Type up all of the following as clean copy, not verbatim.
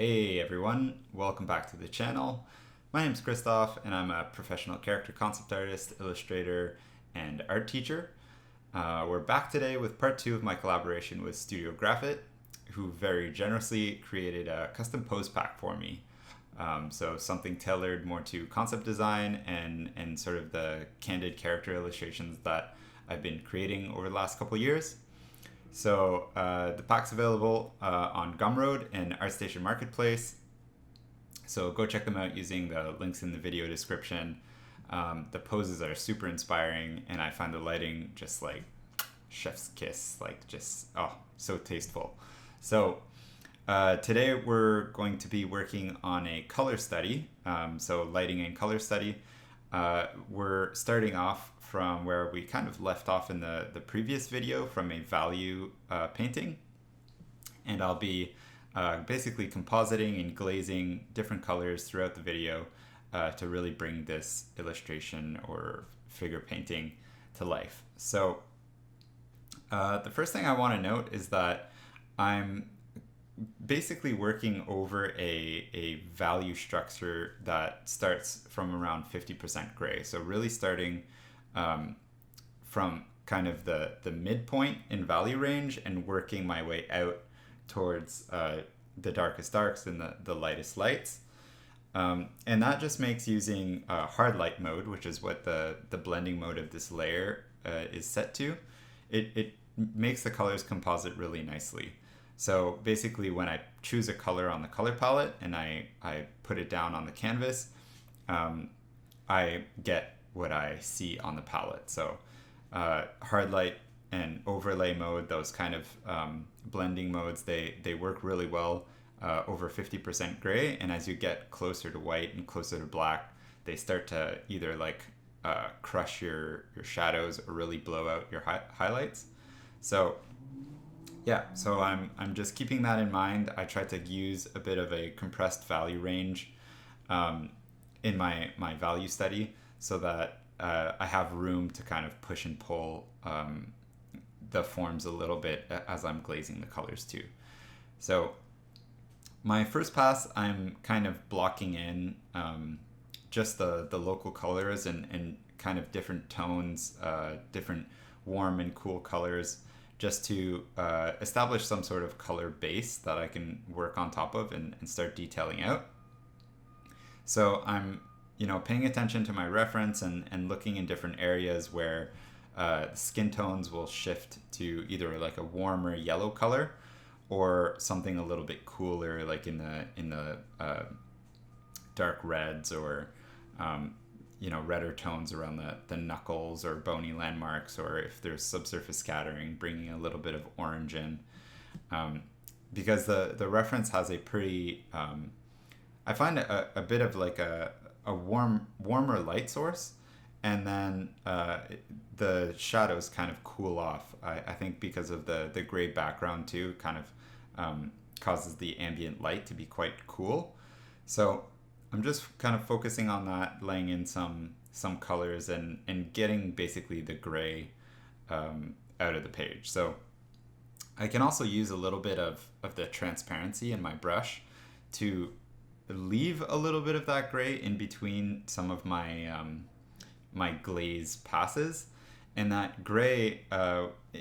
Hey everyone, welcome back to the channel. My name is Christoph and I'm a professional character concept artist, illustrator, and art teacher. We're back today with part 2 of my collaboration with Studio Grafit, who very generously created a custom pose pack for me. So something tailored more to concept design and sort of the candid character illustrations that I've been creating over the last couple years. So the pack's available on Gumroad and ArtStation Marketplace. So go check them out using the links in the video description. The poses are super inspiring, and I find the lighting just like chef's kiss, like just so tasteful. So today we're going to be working on a color study, so lighting and color study. We're starting off from where we kind of left off in the previous video from a value painting. And I'll be basically compositing and glazing different colors throughout the video to really bring this illustration or figure painting to life. So the first thing I want to note is that I'm basically working over a value structure that starts from around 50% gray. So really starting from kind of the midpoint in value range and working my way out towards the darkest darks and the lightest lights. And that just makes using hard light mode, which is what the blending mode of this layer is set to, it makes the colors composite really nicely. So basically when I choose a color on the color palette and I put it down on the canvas, I get what I see on the palette. So hard light and overlay mode, those kind of blending modes, they work really well over 50% gray. And as you get closer to white and closer to black, they start to either like crush your shadows or really blow out your highlights. So yeah, so I'm just keeping that in mind. I try to use a bit of a compressed value range in my value study so that I have room to kind of push and pull the forms a little bit as I'm glazing the colors too. So my first pass, I'm kind of blocking in just the local colors and kind of different tones, different warm and cool colors, just to establish some sort of color base that I can work on top of and start detailing out. So I'm paying attention to my reference and looking in different areas where skin tones will shift to either like a warmer yellow color or something a little bit cooler, like in the dark reds or redder tones around the knuckles or bony landmarks, or if there's subsurface scattering, bringing a little bit of orange in, because the reference has a pretty I find a bit of like a warmer light source, and then the shadows kind of cool off. I think because of the gray background too, kind of causes the ambient light to be quite cool. So I'm just kind of focusing on that, laying in some colors and getting basically the gray out of the page. So I can also use a little bit of the transparency in my brush to leave a little bit of that gray in between some of my my glaze passes, and that gray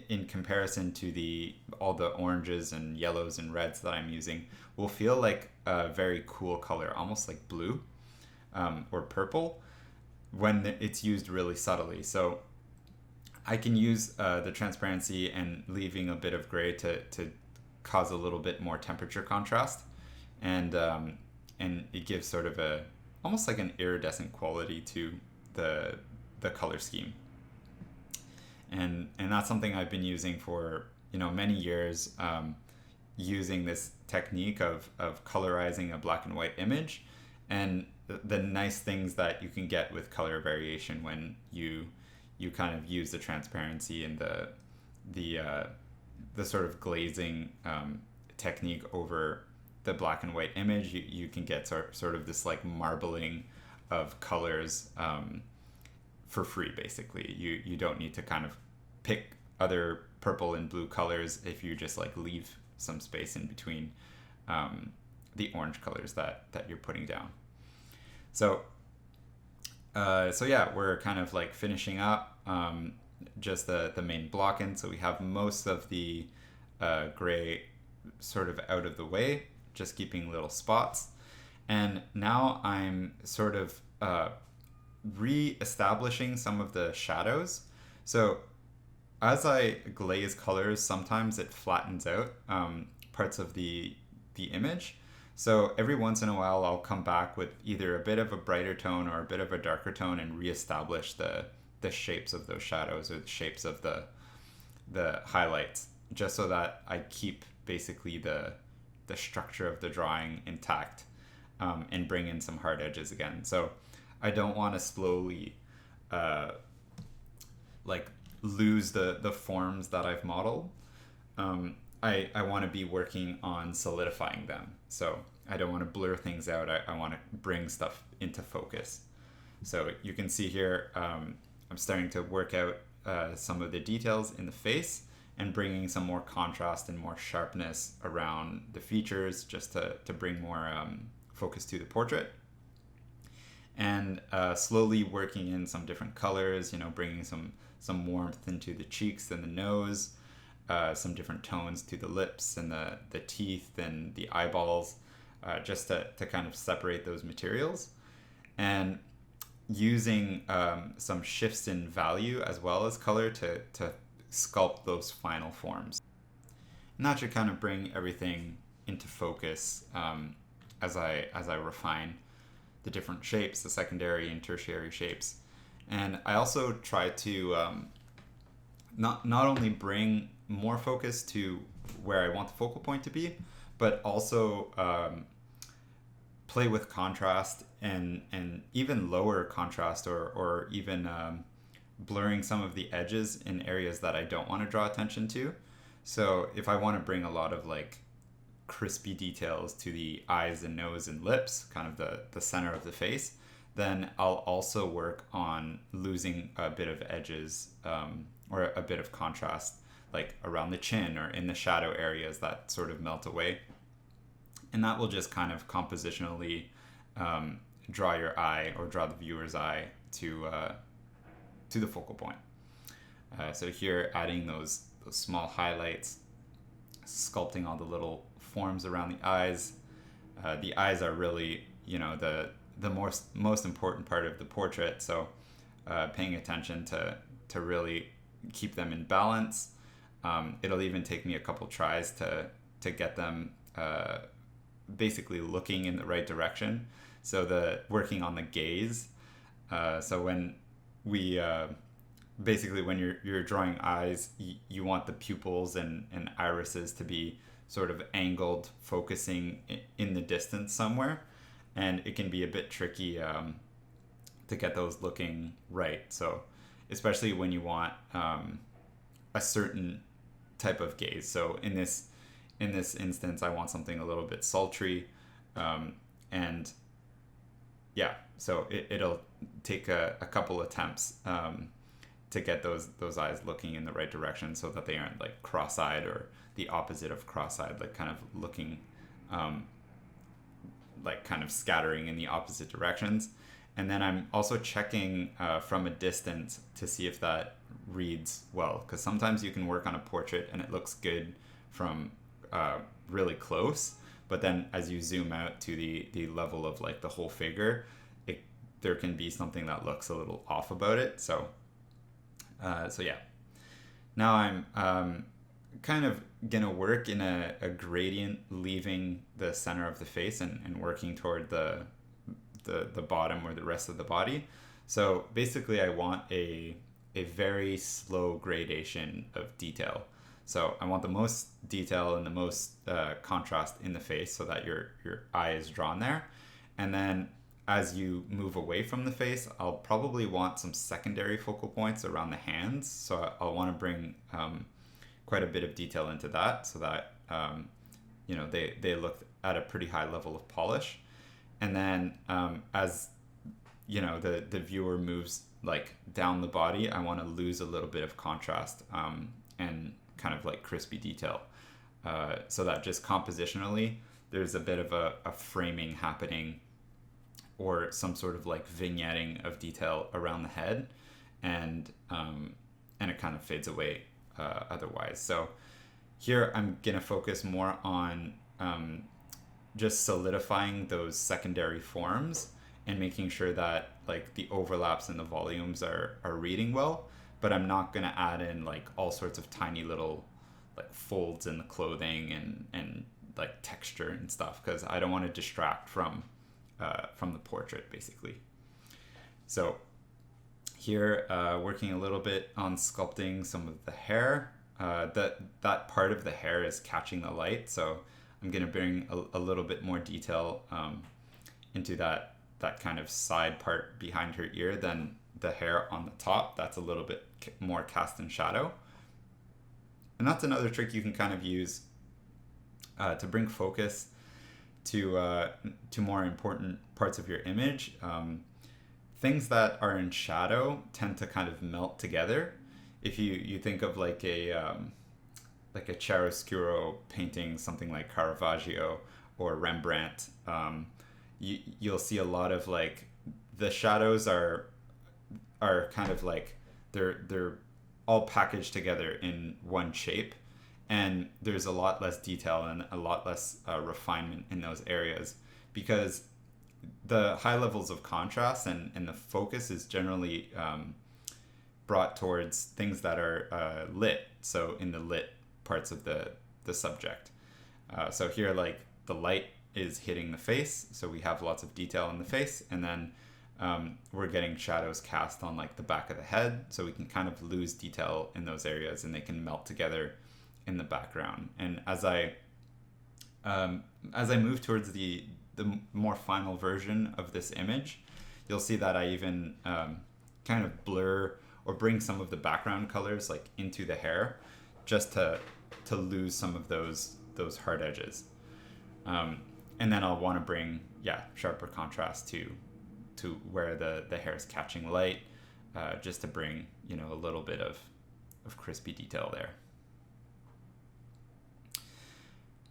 in comparison to all the oranges and yellows and reds that I'm using will feel like a very cool color, almost like blue or purple, when it's used really subtly. So I can use the transparency and leaving a bit of gray to cause a little bit more temperature contrast, and it gives sort of almost like an iridescent quality to the color scheme. And that's something I've been using for many years, using this technique of colorizing a black and white image, and the nice things that you can get with color variation when you kind of use the transparency and the sort of glazing technique over the black and white image. You can get sort of this like marbling of colors for free, basically. You don't need to kind of pick other purple and blue colors if you just like leave some space in between the orange colors that you're putting down. So so yeah, we're kind of like finishing up just the main block in. So we have most of the gray sort of out of the way, just keeping little spots. And now I'm sort of re-establishing some of the shadows. So as I glaze colors, sometimes it flattens out parts of the image. So every once in a while, I'll come back with either a bit of a brighter tone or a bit of a darker tone and reestablish the shapes of those shadows or the shapes of the highlights, just so that I keep basically the structure of the drawing intact and bring in some hard edges again. So I don't want to slowly like lose the forms that I've modeled. I want to be working on solidifying them. So I don't want to blur things out. I want to bring stuff into focus. So you can see here, I'm starting to work out some of the details in the face and bringing some more contrast and more sharpness around the features, just to bring more focus to the portrait. And slowly working in some different colors, bringing some warmth into the cheeks and the nose, some different tones to the lips and the teeth and the eyeballs, just to kind of separate those materials. And using some shifts in value as well as color to sculpt those final forms. And that should kind of bring everything into focus as I refine the different shapes, the secondary and tertiary shapes. And I also try to not only bring more focus to where I want the focal point to be, but also play with contrast and even lower contrast or even blurring some of the edges in areas that I don't want to draw attention to. So if I want to bring a lot of like crispy details to the eyes and nose and lips, kind of the center of the face, then I'll also work on losing a bit of edges or a bit of contrast, like around the chin or in the shadow areas that sort of melt away. And that will just kind of compositionally draw your eye or draw the viewer's eye to the focal point. So here, adding those small highlights, sculpting all the little forms around the eyes. The eyes are really, the most important part of the portrait. So paying attention to really keep them in balance. It'll even take me a couple tries to get them basically looking in the right direction. So working on the gaze. So when we basically when you're drawing eyes, you want the pupils and irises to be sort of angled, focusing in the distance somewhere, and it can be a bit tricky to get those looking right. So especially when you want a certain type of gaze. So in this instance, I want something a little bit sultry, and yeah, so it'll take a couple attempts to get those eyes looking in the right direction, so that they aren't like cross-eyed or the opposite of cross-eyed, like kind of looking like kind of scattering in the opposite directions. And then I'm also checking from a distance to see if that reads well, because sometimes you can work on a portrait and it looks good from really close, but then as you zoom out to the level of like the whole figure, there can be something that looks a little off about it. So yeah, now I'm kind of gonna work in a gradient, leaving the center of the face and working toward the bottom or the rest of the body. So basically I want a very slow gradation of detail. So I want the most detail and the most contrast in the face, so that your eye is drawn there. And then as you move away from the face, I'll probably want some secondary focal points around the hands. So I'll want to bring quite a bit of detail into that, so that they look at a pretty high level of polish. And then as the viewer moves like down the body, I want to lose a little bit of contrast and kind of like crispy detail, so that just compositionally there's a bit of a framing happening, or some sort of like vignetting of detail around the head, and it kind of fades away otherwise. So here I'm gonna focus more on just solidifying those secondary forms and making sure that like the overlaps and the volumes are reading well, but I'm not gonna add in like all sorts of tiny little like folds in the clothing and like texture and stuff, because I don't want to distract from the portrait basically. So here, working a little bit on sculpting some of the hair. That part of the hair is catching the light, so I'm going to bring a little bit more detail into that kind of side part behind her ear than the hair on the top. That's a little bit more cast in shadow. And that's another trick you can kind of use to bring focus to more important parts of your image. Things that are in shadow tend to kind of melt together. If you think of like a chiaroscuro painting, something like Caravaggio or Rembrandt, you'll see a lot of like the shadows are kind of like they're all packaged together in one shape, and there's a lot less detail and a lot less refinement in those areas, because the high levels of contrast and the focus is generally brought towards things that are lit, so in the lit parts of the subject. So here, like, the light is hitting the face, so we have lots of detail in the face, and then we're getting shadows cast on like the back of the head, so we can kind of lose detail in those areas and they can melt together in the background. And as I move towards the more final version of this image, you'll see that I even kind of blur or bring some of the background colors like into the hair, just to lose some of those hard edges. And then I'll want to bring sharper contrast to where the hair is catching light, just to bring a little bit of crispy detail there.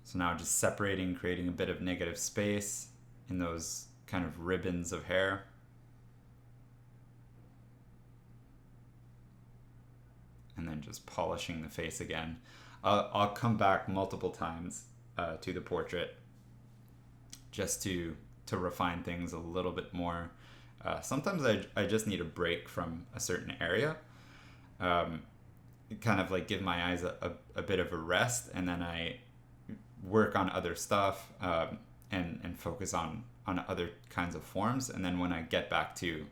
So now just separating, creating a bit of negative space in those kind of ribbons of hair. And then just polishing the face again. I'll come back multiple times to the portrait just to refine things a little bit more. Sometimes I just need a break from a certain area. Kind of like give my eyes a bit of a rest, and then I work on other stuff and focus on other kinds of forms. And then when I get back to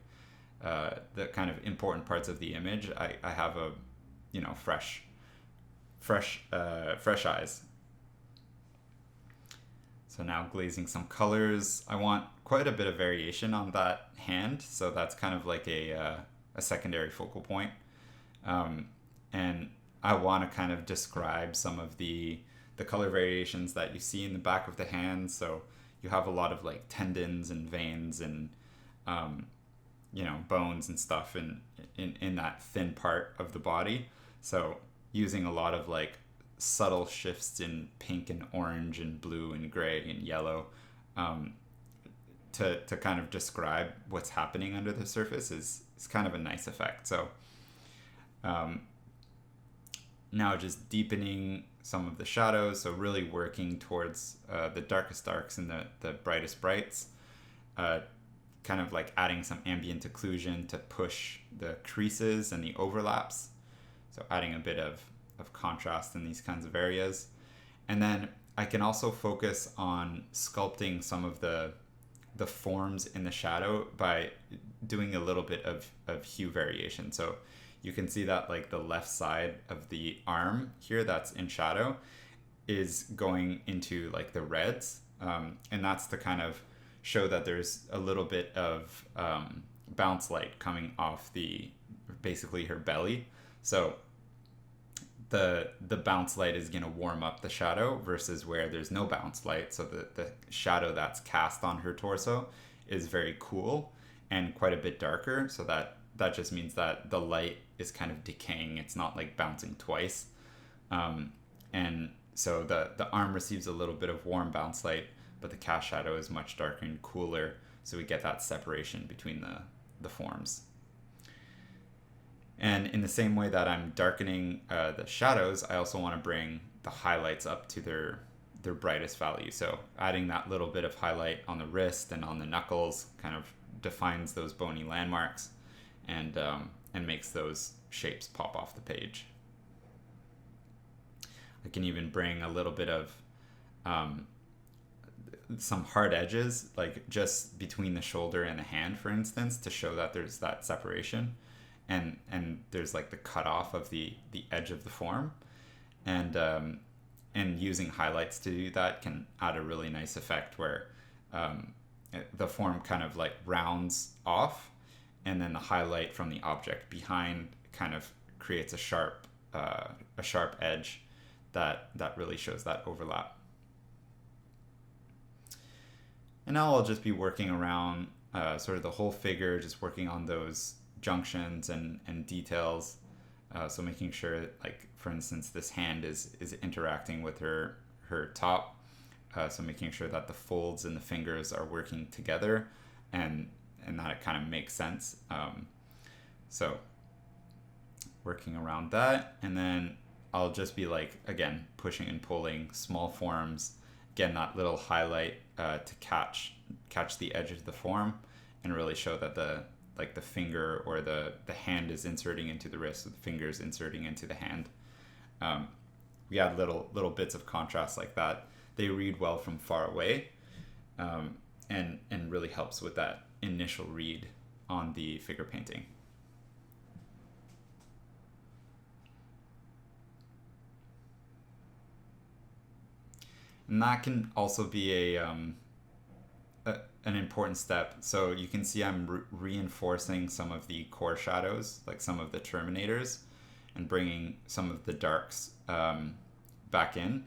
the kind of important parts of the image, I have a fresh eyes. So now glazing some colors. I want quite a bit of variation on that hand, so that's kind of like a secondary focal point. And I want to kind of describe some of the color variations that you see in the back of the hand. So you have a lot of like tendons and veins and bones and stuff in that thin part of the body. So using a lot of like subtle shifts in pink and orange and blue and gray and yellow to kind of describe what's happening under the surface is kind of a nice effect. So now just deepening some of the shadows, so really working towards the darkest darks and the brightest brights, kind of like adding some ambient occlusion to push the creases and the overlaps, so adding a bit of contrast in these kinds of areas. And then I can also focus on sculpting some of the forms in the shadow by doing a little bit of hue variation. So you can see that like the left side of the arm here that's in shadow is going into like the reds, and that's to kind of show that there's a little bit of bounce light coming off basically her belly. So the bounce light is going to warm up the shadow, versus where there's no bounce light. So the shadow that's cast on her torso is very cool and quite a bit darker. So that just means that the light is kind of decaying. It's not like bouncing twice. And So the arm receives a little bit of warm bounce light, but the cast shadow is much darker and cooler, so we get that separation between the forms. And in the same way that I'm darkening the shadows, I also want to bring the highlights up to their brightest value. So adding that little bit of highlight on the wrist and on the knuckles kind of defines those bony landmarks and makes those shapes pop off the page. I can even bring a little bit of some hard edges, like just between the shoulder and the hand, for instance, to show that there's that separation, and there's like the cutoff of the edge of the form, and using highlights to do that can add a really nice effect where the form kind of like rounds off, and then the highlight from the object behind kind of creates a sharp edge that really shows that overlap. And now I'll just be working around sort of the whole figure, just working on those junctions and details. So making sure, like for instance, this hand is interacting with her top. So making sure that the folds and the fingers are working together, and that it kind of makes sense. So working around that, and then I'll just be like, again, pushing and pulling small forms, again, that little highlight to catch the edge of the form and really show that the finger or the hand is inserting into the wrist, or the finger is inserting into the hand. We add little bits of contrast like that. They read well from far away, and really helps with that initial read on the figure painting. And that can also be an important step. So you can see I'm reinforcing some of the core shadows, like some of the terminators, and bringing some of the darks back in.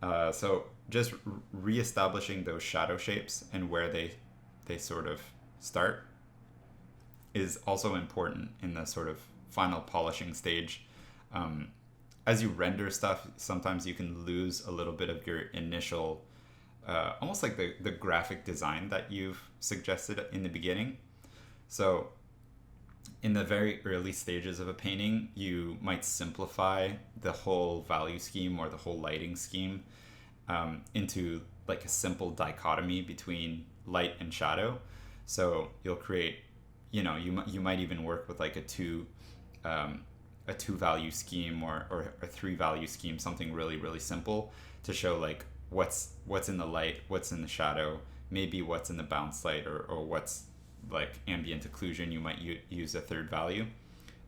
So just reestablishing those shadow shapes and where they sort of start is also important in the sort of final polishing stage. As you render stuff, sometimes you can lose a little bit of your initial, almost like the graphic design that you've suggested in the beginning. So in the very early stages of a painting, you might simplify the whole value scheme or the whole lighting scheme into like a simple dichotomy between light and shadow. So you'll create, you might even work with like a two value scheme or a three value scheme, something really, really simple to show like what's in the light, what's in the shadow, maybe what's in the bounce light, or what's like ambient occlusion. You might use a third value.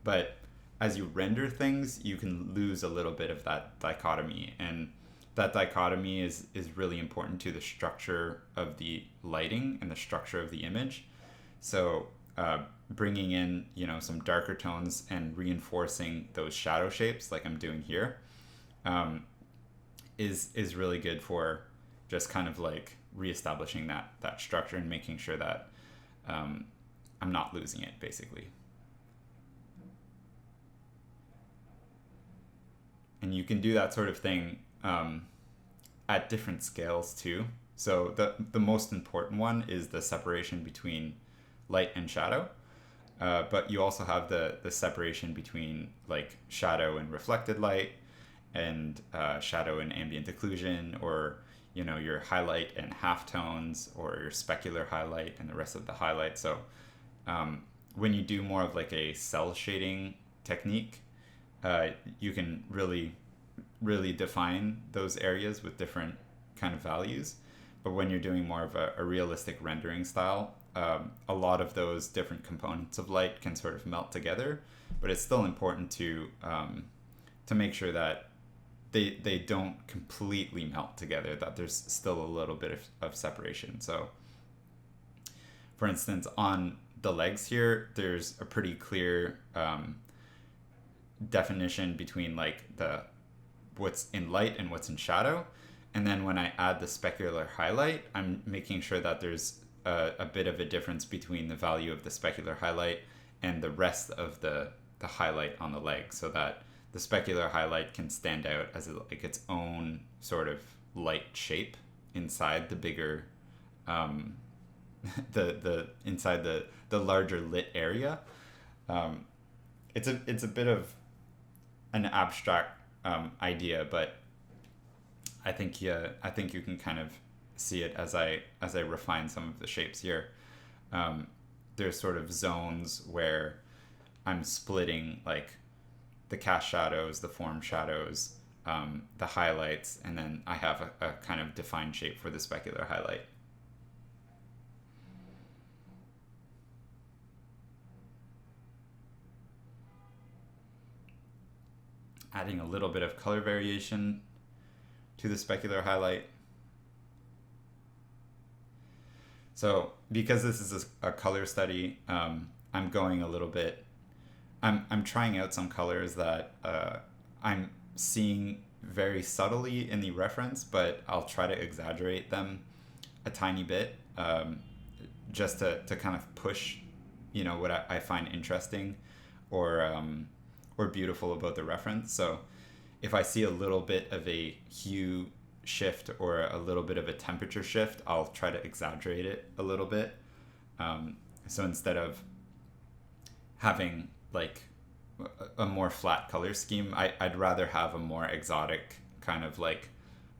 But as you render things, you can lose a little bit of that dichotomy, and that dichotomy is really important to the structure of the lighting and the structure of the image. So bringing in some darker tones and reinforcing those shadow shapes like I'm doing here is really good for just kind of like reestablishing that structure and making sure that I'm not losing it, basically. And you can do that sort of thing at different scales too. So the most important one is the separation between light and shadow, but you also have the separation between like shadow and reflected light, and shadow and ambient occlusion, or your highlight and halftones, or your specular highlight and the rest of the highlight. So when you do more of like a cell shading technique, you can really define those areas with different kind of values. But when you're doing more of a realistic rendering style, a lot of those different components of light can sort of melt together, but it's still important to make sure that they don't completely melt together, that there's still a little bit of separation. So for instance, on the legs here, there's a pretty clear definition between like what's in light and what's in shadow. And then when I add the specular highlight, I'm making sure that there's a bit of a difference between the value of the specular highlight and the rest of the highlight on the leg, so that the specular highlight can stand out as like its own sort of light shape inside the bigger, the inside the larger lit area. It's a bit of an abstract idea, but I think you can kind of see it as I refine some of the shapes here. There's sort of zones where I'm splitting like the cast shadows, the form shadows, the highlights, and then I have a kind of defined shape for the specular highlight. Adding a little bit of color variation to the specular highlight. So because this is a color study, I'm going a little bit, I'm trying out some colors that I'm seeing very subtly in the reference, but I'll try to exaggerate them a tiny bit, just to kind of push, what I find interesting or beautiful about the reference. So if I see a little bit of a hue shift or a little bit of a temperature shift, I'll try to exaggerate it a little bit. So instead of having like a more flat color scheme, I'd rather have a more exotic kind of like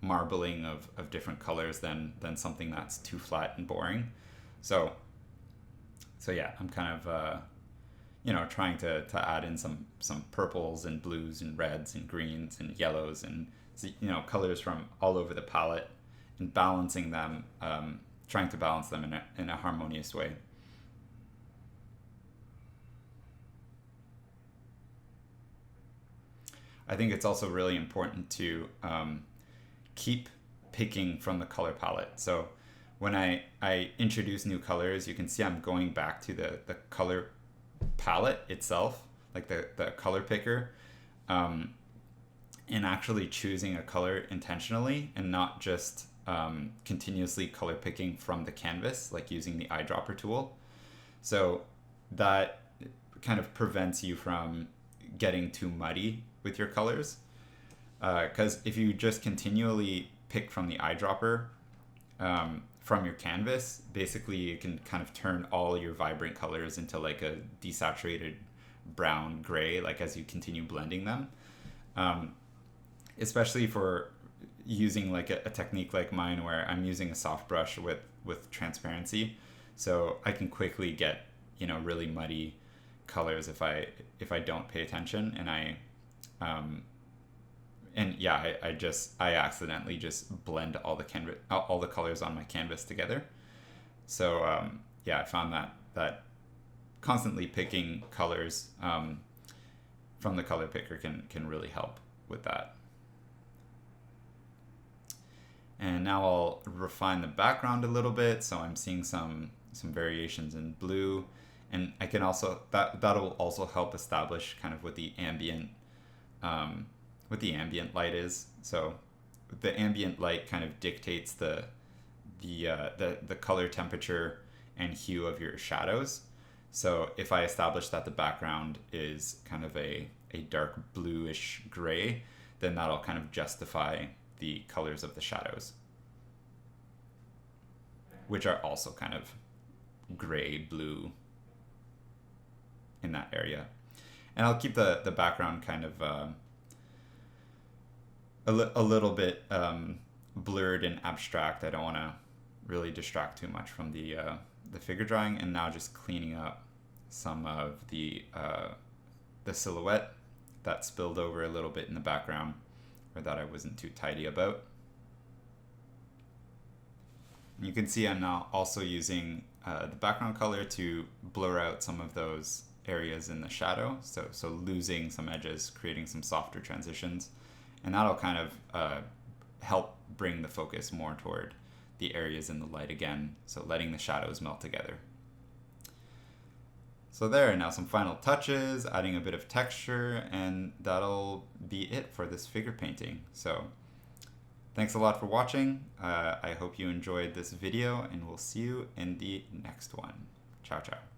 marbling of different colors than something that's too flat and boring. So yeah, I'm kind of trying to add in some purples and blues and reds and greens and yellows and colors from all over the palette, and balancing them, trying to balance them in a harmonious way. I think it's also really important to keep picking from the color palette. So when I introduce new colors, you can see I'm going back to the color palette itself, like the color picker, and actually choosing a color intentionally and not just continuously color picking from the canvas, like using the eyedropper tool. So that kind of prevents you from getting too muddy with your colors, because if you just continually pick from the eyedropper from your canvas, basically you can kind of turn all your vibrant colors into like a desaturated brown gray, like as you continue blending them, especially for using like a technique like mine where I'm using a soft brush with transparency, so I can quickly get really muddy colors if I don't pay attention, and I accidentally just blend all the colors on my canvas together. So I found that constantly picking colors from the color picker can really help with that. And now I'll refine the background a little bit, so I'm seeing some variations in blue, and I can also that'll also help establish kind of what the ambient light is. So the ambient light kind of dictates the color temperature and hue of your shadows. So if I establish that the background is kind of a dark bluish gray, then that'll kind of justify the colors of the shadows, which are also kind of gray blue in that area. And I'll keep the background kind of a little bit blurred and abstract. I don't want to really distract too much from the figure drawing. And now just cleaning up some of the silhouette that spilled over a little bit in the background, or that I wasn't too tidy about. You can see I'm now also using the background color to blur out some of those areas in the shadow, so losing some edges, creating some softer transitions, and that'll kind of help bring the focus more toward the areas in the light again, so letting the shadows melt together. So there, now some final touches, adding a bit of texture, and that'll be it for this figure painting. So thanks a lot for watching. I hope you enjoyed this video, and we'll see you in the next one. Ciao, ciao.